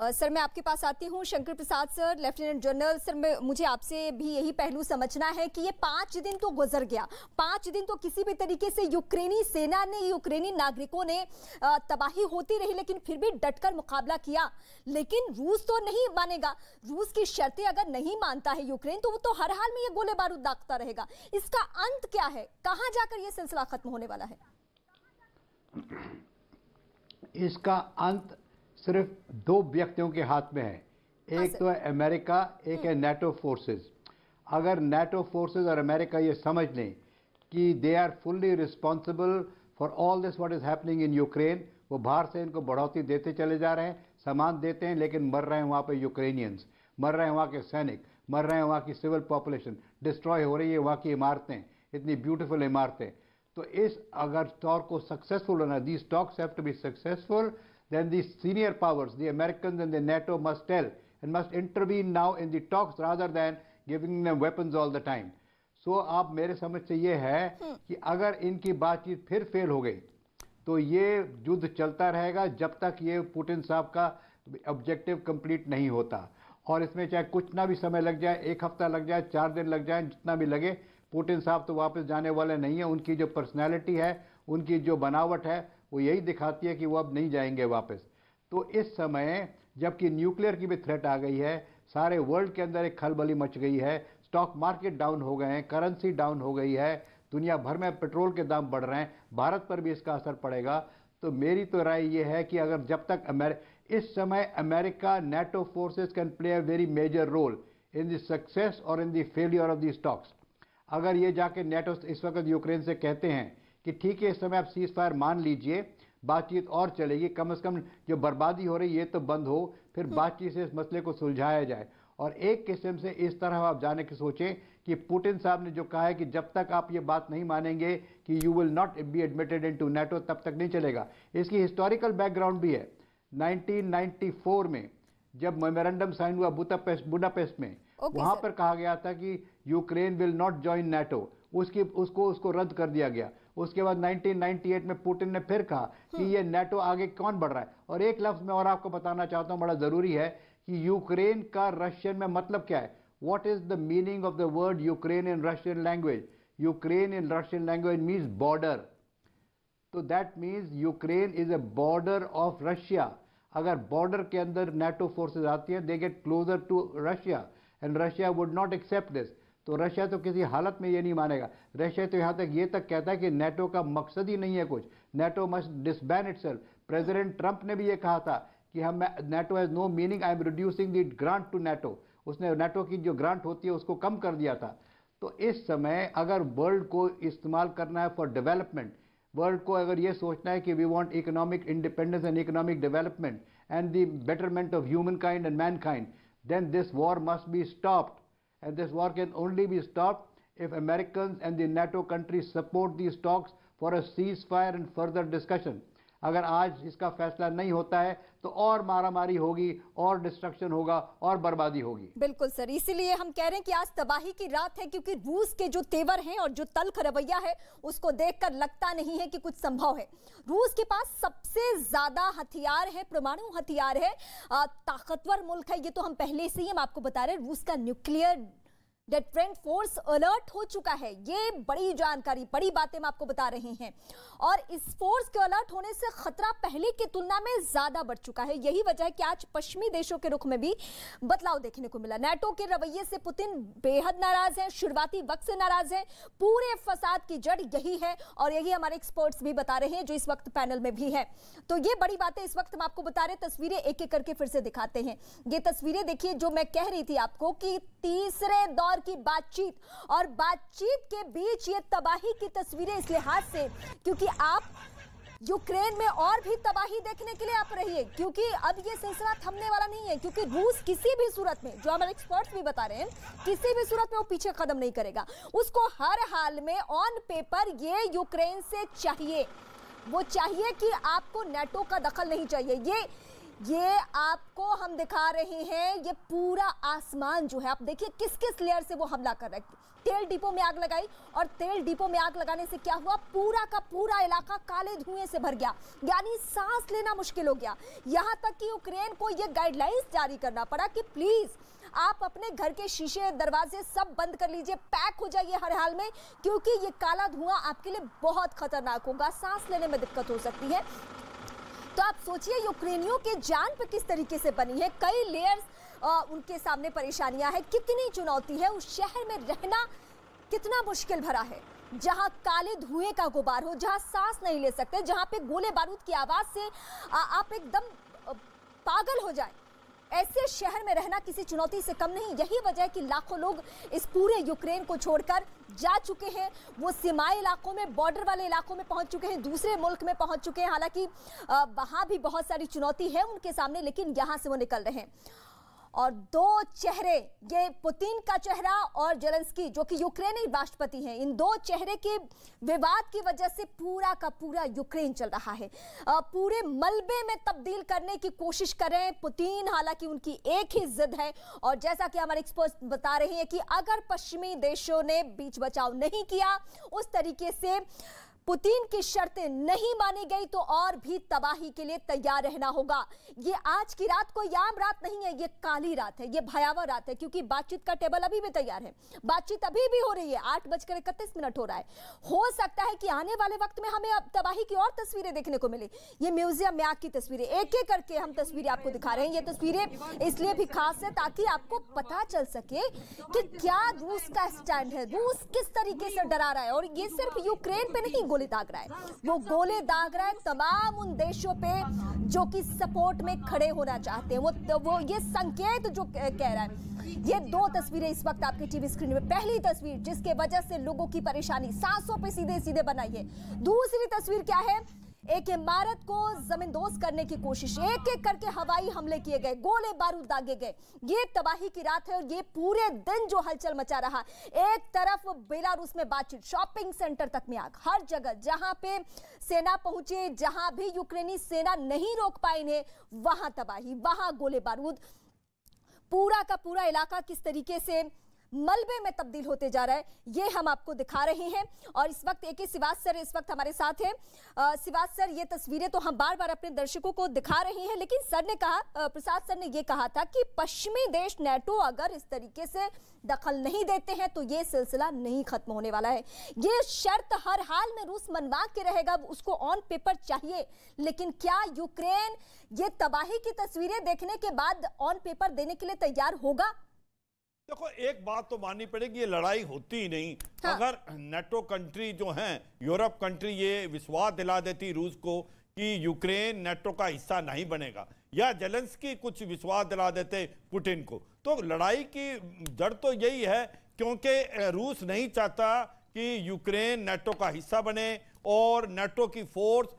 Sir मैं आपके पास आती हूँ। Shankar Prasad sir, lieutenant general sir, मुझे आपसे भी यही पहलू समझना है कि ये 5 दिन तो गुजर गया, 5 दिन तो किसी भी तरीके से यूक्रेनी सेना ने, यूक्रेनी नागरिकों ने तबाही होती रही लेकिन फिर भी डटकर मुकाबला किया। लेकिन रूस तो नहीं मानेगा। रूस की शर्तें अगर नहीं मानता है यूक्रेन तो वो तो हर हाल में ये गोले बारूद दागता रहेगा। इसका अंत क्या है? कहां जाकर ये सिलसिला खत्म होने वाला है? इसका अंत सिर्फ 2 व्यक्तियों के हाथ में है। एक तो है अमेरिका, एक है नेटो फोर्सेस। अगर नेटो फोर्सेस और अमेरिका ये समझ लें कि they are fully responsible for all this what is happening in Ukraine, वो बाहर से इनको बढ़ोतरी देते चले जा रहे हैं, सामान देते हैं, लेकिन मर रहे हैं वहाँ पे यूक्रेनियंस, मर रहे हैं वहाँ के सैनिक, मर रहे हैं वहाँ की सिविल पॉपुलेशन, डिस्ट्रॉय हो रही है वहाँ की इमारतें, इतनी ब्यूटीफुल इमारतें। तो इस अगर टॉक को सक्सेसफुल होना, these talks have to be successful, then the senior powers, the Americans and the NATO must tell and must intervene now in the talks rather than giving them weapons all the time. So आप मेरे समझ से ये है कि अगर इनकी बातचीत फिर फेल हो गई तो ये युद्ध चलता रहेगा जब तक ये पुतिन साहब का ऑब्जेक्टिव कंप्लीट नहीं होता। और इसमें चाहे कुछ ना भी समय लग जाए, 1 हफ्ता लग जाए, 4 दिन लग जाए, जितना भी लगे, पुतिन साहब तो वापस जाने वाले नहीं है। उनकी जो पर्सनैलिटी है, उनकी जो बनावट है, वो यही दिखाती है कि वो अब नहीं जाएंगे वापस। तो इस समय जबकि न्यूक्लियर की भी थ्रेट आ गई है, सारे वर्ल्ड के अंदर एक खलबली मच गई है, स्टॉक मार्केट डाउन हो गए हैं, करेंसी डाउन हो गई है, दुनिया भर में पेट्रोल के दाम बढ़ रहे हैं, भारत पर भी इसका असर पड़ेगा। तो मेरी तो राय ये है कि अगर जब तक इस समय America, NATO forces can play a very major role in the success और in the failure of the stocks. अगर ये जाके नेटो इस वक्त यूक्रेन से कहते हैं कि ठीक है इस समय आप सीज फायर मान लीजिए, बातचीत और चलेगी, कम से कम जो बर्बादी हो रही है ये तो बंद हो, फिर बातचीत से इस मसले को सुलझाया जाए। और एक किस्म से इस तरह आप जाने की सोचें कि पुतिन साहब ने जो कहा है कि जब तक आप ये बात नहीं मानेंगे कि you will not be admitted into NATO, तब तक नहीं चलेगा। इसकी हिस्टोरिकल बैकग्राउंड भी है। 1994 में जब मेमोरेंडम साइन हुआ बुडापेस्ट में, वहां पर कहा गया था कि Ukraine will not join NATO, उसको रद्द कर दिया गया। उसके बाद 1998 में पुतिन ने फिर कहा कि ये नेटो आगे कौन बढ़ रहा है। और एक लफ्ज मैं और आपको बताना चाहता हूं, बड़ा जरूरी है कि यूक्रेन का रशियन में मतलब क्या है। What is the meaning of the word Ukraine in Russian language? Ukraine in Russian language means border. तो that means Ukraine is a border of Russia. अगर बॉर्डर के अंदर नेटो फोर्सेज आती हैं, they get closer to Russia and Russia would not accept this. तो Russia तो किसी हालत में ये नहीं मानेगा। रशिया तो यहाँ तक ये तक कहता है कि नेटो का मकसद ही नहीं है कुछ, NATO must disband itself. President Trump ने भी ये कहा था कि हम NATO has no meaning, I am reducing the grant to NATO. उसने नेटो की जो ग्रांट होती है उसको कम कर दिया था। तो इस समय अगर वर्ल्ड को इस्तेमाल करना है फॉर डेवलपमेंट, वर्ल्ड को अगर ये सोचना है कि we want economic independence and economic development and the betterment of human kind and man kind, then this war must be stopped, and this war can only be stopped if Americans and the NATO countries support these talks for a ceasefire and further discussion. अगर आज इसका फैसला नहीं होता है तो और मारामारी होगी, और डिस्ट्रक्शन होगा, और बर्बादी होगी। बिल्कुल सर, इसीलिए हम कह रहे हैं कि आज तबाही की रात है, क्योंकि रूस के जो तेवर हैं और जो तल्ख रवैया है उसको देखकर लगता नहीं है कि कुछ संभव है। रूस के पास सबसे ज्यादा हथियार है, परमाणु हथियार है, ताकतवर मुल्क है, ये तो हम पहले से ही हम आपको बता रहे हैं। रूस का न्यूक्लियर डिफेंस फोर्स अलर्ट हो चुका है। ये बड़ी जानकारी, बड़ी बातें हम आपको बता रहे हैं। और इस फोर्स के अलर्ट होने से खतरा पहले की तुलना में ज्यादा बढ़ चुका है। यही वजह है कि आज पश्चिमी देशों के रुख में भी बदलाव देखने को मिला। नेटो के रवैये से पुतिन बेहद नाराज है, शुरुआती वक्त से नाराज है। पूरे फसाद की जड़ यही है और यही हमारे एक्सपर्ट्स भी बता रहे हैं जो इस वक्त पैनल में भी है। तो ये बड़ी बातें इस वक्त हम आपको बता रहे हैं। तस्वीरें एक एक करके फिर से दिखाते हैं। ये तस्वीरें देखिए जो मैं कह रही थी आपको कि तीसरे दौर की बातचीत, और बातचीत के बीच ये तबाही की तस्वीरें इस लिहाज से क्योंकि आप यूक्रेन में और भी तबाही देखने के लिए आप रहिए, क्योंकि अब ये सिलसिला थमने वाला नहीं है। क्योंकि रूस किसी भी सूरत में, जो हमारे एक्सपर्ट्स भी बता रहे हैं, किसी भी सूरत में वो पीछे कदम नहीं करेगा। उसको हर हाल में ऑन पेपर ये यूक्रेन से चाहिए, वो चाहिए कि आपको नेटो का दखल नहीं चाहिए। ये आपको हम दिखा रहे हैं, ये पूरा आसमान जो है, आप देखिए किस किस लेयर से वो हमला कर रहा है। तेल डिपो में आग लगाई और तेल डिपो में आग लगाने से क्या हुआ, पूरा का पूरा इलाका काले धुएं से भर गया, यानी सांस लेना मुश्किल हो गया। यहां तक कि यूक्रेन को ये गाइडलाइंस जारी करना पड़ा कि प्लीज आप अपने घर के शीशे दरवाजे सब बंद कर लीजिए, पैक हो जाइए हर हाल में, क्योंकि ये काला धुआं आपके लिए बहुत खतरनाक होगा, सांस लेने में दिक्कत हो सकती है। तो आप सोचिए यूक्रेनियों के जान पे किस तरीके से बनी है, कई लेयर्स उनके सामने परेशानियां हैं, कितनी चुनौती है। उस शहर में रहना कितना मुश्किल भरा है, जहां काले धुएं का गुबार हो, जहां सांस नहीं ले सकते, जहां पे गोले बारूद की आवाज से आप एकदम पागल हो जाए। ऐसे शहर में रहना किसी चुनौती से कम नहीं। यही वजह है कि लाखों लोग इस पूरे यूक्रेन को छोड़कर जा चुके हैं, वो सीमाई इलाकों में, बॉर्डर वाले इलाकों में पहुंच चुके हैं, दूसरे मुल्क में पहुंच चुके हैं। हालांकि वहां भी बहुत सारी चुनौती है उनके सामने, लेकिन यहां से वो निकल रहे हैं। और दो चेहरे, ये पुतिन का चेहरा और जेलेंस्की जो कि यूक्रेनी राष्ट्रपति हैं, इन दो चेहरे के विवाद की वजह से पूरा का पूरा यूक्रेन चल रहा है, पूरे मलबे में तब्दील करने की कोशिश कर रहे हैं पुतिन। हालांकि उनकी एक ही जिद है, और जैसा कि हमारे एक्सपर्ट बता रहे हैं कि अगर पश्चिमी देशों ने बीच बचाव नहीं किया, उस तरीके से पुतिन की शर्तें नहीं मानी गई, तो और भी तबाही के लिए तैयार रहना होगा। ये आज की रात कोई आम रात नहीं है, ये काली रात है, ये भयावह रात है, क्योंकि बातचीत का टेबल अभी भी तैयार है, बातचीत अभी भी हो रही है, 8:31 हो रहा है। हो सकता है कि आने वाले वक्त में हमें अब तबाही की और तस्वीरें देखने को मिले। ये म्यूजियम में आग की तस्वीरें, एक एक करके हम तस्वीरें आपको दिखा रहे हैं। ये तस्वीरें इसलिए भी खास है ताकि आपको पता चल सके कि क्या रूस का स्टैंड है, रूस किस तरीके से डरा रहा है। और ये सिर्फ यूक्रेन पे नहीं गोले दाग रहा है, वो गोले दाग रहा है तमाम उन देशों पे जो कि सपोर्ट में खड़े होना चाहते हैं। वो ये संकेत जो कह रहा है। ये दो तस्वीरें इस वक्त आपके टीवी स्क्रीन में, पहली तस्वीर जिसके वजह से लोगों की परेशानी सांसों पे सीधे सीधे बनाई है। दूसरी तस्वीर क्या है, एक इमारत को जमींदोज करने की कोशिश, एक एक करके हवाई हमले किए गए, गोले बारूद दागे गए। ये तबाही की रात है, और ये पूरे दिन जो हलचल मचा रहा। एक तरफ बेलारूस में बातचीत, शॉपिंग सेंटर तक में आग, हर जगह जहां पे सेना पहुंचे, जहां भी यूक्रेनी सेना नहीं रोक पाई इन्हें, वहां तबाही, वहां गोले बारूद। पूरा का पूरा इलाका किस तरीके से मलबे में तब्दील होते जा रहा है, ये हम आपको दिखा रहे हैं। और इस वक्त ए.के. श्रीवास्तव सर इस वक्त हमारे साथ हैं। श्रीवास्तव सर, ये तस्वीरें तो हम बार बार अपने दर्शकों को दिखा रहे हैं, लेकिन सर ने कहा, प्रसाद सर ने ये कहा था कि पश्चिमी देश नेटो अगर इस तरीके से दखल नहीं देते हैं तो ये सिलसिला नहीं खत्म होने वाला है। ये शर्त हर हाल में रूस मनवा के रहेगा, उसको ऑन पेपर चाहिए। लेकिन क्या यूक्रेन ये तबाही की तस्वीरें देखने के बाद ऑन पेपर देने के लिए तैयार होगा? देखो, एक बात तो माननी पड़ेगी, ये लड़ाई होती ही नहीं। हाँ। अगर नेटो कंट्री जो हैं, यूरोप कंट्री, ये विश्वास दिला देती रूस को कि यूक्रेन नेटो का हिस्सा नहीं बनेगा, या जेलेंस्की कुछ विश्वास दिला देते पुतिन को, तो लड़ाई की जड़ तो यही है, क्योंकि रूस नहीं चाहता कि यूक्रेन नेटो का हिस्सा बने और नेटो की फोर्स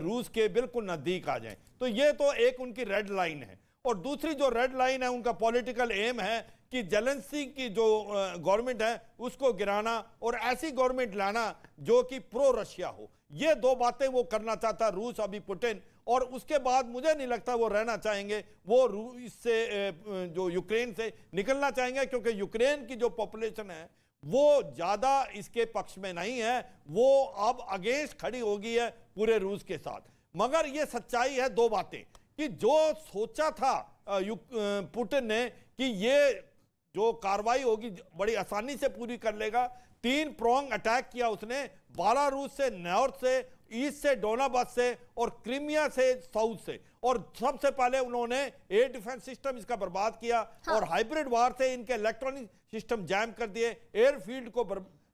रूस के बिल्कुल नजदीक आ जाए। तो ये तो एक उनकी रेड लाइन है। और दूसरी जो रेड लाइन है, उनका पॉलिटिकल एम है कि जेलेंस्की की जो गवर्नमेंट है उसको गिराना और ऐसी गवर्नमेंट लाना जो कि प्रो रशिया हो। ये दो बातें वो करना चाहता रूस, अभी पुतिन। और उसके बाद मुझे नहीं लगता वो रहना चाहेंगे, वो रूस से जो यूक्रेन से निकलना चाहेंगे, क्योंकि यूक्रेन की जो पॉपुलेशन है वो ज्यादा इसके पक्ष में नहीं है, वो अब अगेंस्ट खड़ी हो गई है पूरे रूस के साथ। मगर ये सच्चाई है, दो बातें, कि जो सोचा था पुतिन ने कि ये जो कार्रवाई होगी बड़ी आसानी से पूरी कर लेगा, 3 प्रोंग अटैक किया उसने, बेलारूस से, नॉर्थ से, ईस्ट से, डोनाबास से और क्रीमिया से, साउथ से। और सबसे पहले उन्होंने एयर डिफेंस सिस्टम इसका बर्बाद किया। हाँ। और हाइब्रिड वार से इनके इलेक्ट्रॉनिक सिस्टम जैम कर दिए, एयरफील्ड को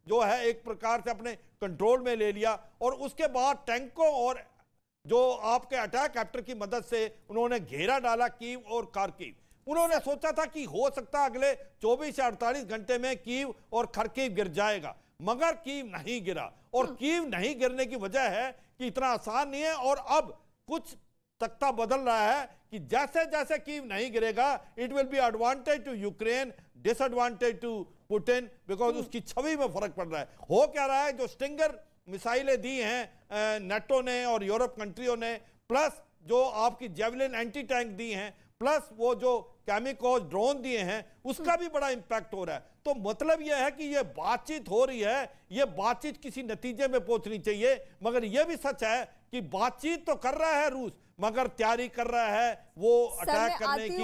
जो है एक प्रकार से अपने कंट्रोल में ले लिया। और उसके बाद टैंकों और जो आपके अटैक कैप्टर की मदद से उन्होंने घेरा डाला कीव और खार्किव। उन्होंने सोचा था कि हो सकता है अगले 24 से 48 घंटे में कीव और खार्किव गिर जाएगा, मगर कीव नहीं गिरा। और कीव नहीं गिरने की वजह है कि इतना आसान नहीं है। और अब कुछ तख्ता बदल रहा है कि जैसे जैसे कीव नहीं गिरेगा, it will be advantage to Ukraine, disadvantage to Putin, because उसकी छवि में फर्क पड़ रहा है। हो क्या रहा है, जो स्टिंगर मिसाइलें दी हैं नेटो ने और यूरोप कंट्रियों ने, प्लस जो आपकी जेवलिन एंटी टैंक दी हैं, प्लस वो जो केमिकोज ड्रोन दिए हैं, उसका भी बड़ा इंपैक्ट हो रहा है। तो मतलब यह है कि ये बातचीत हो रही है, ये बातचीत किसी नतीजे में पहुंचनी चाहिए। मगर यह भी सच है कि बातचीत तो कर रहा है रूस, मगर तैयारी कर रहा है वो अटैक करने की।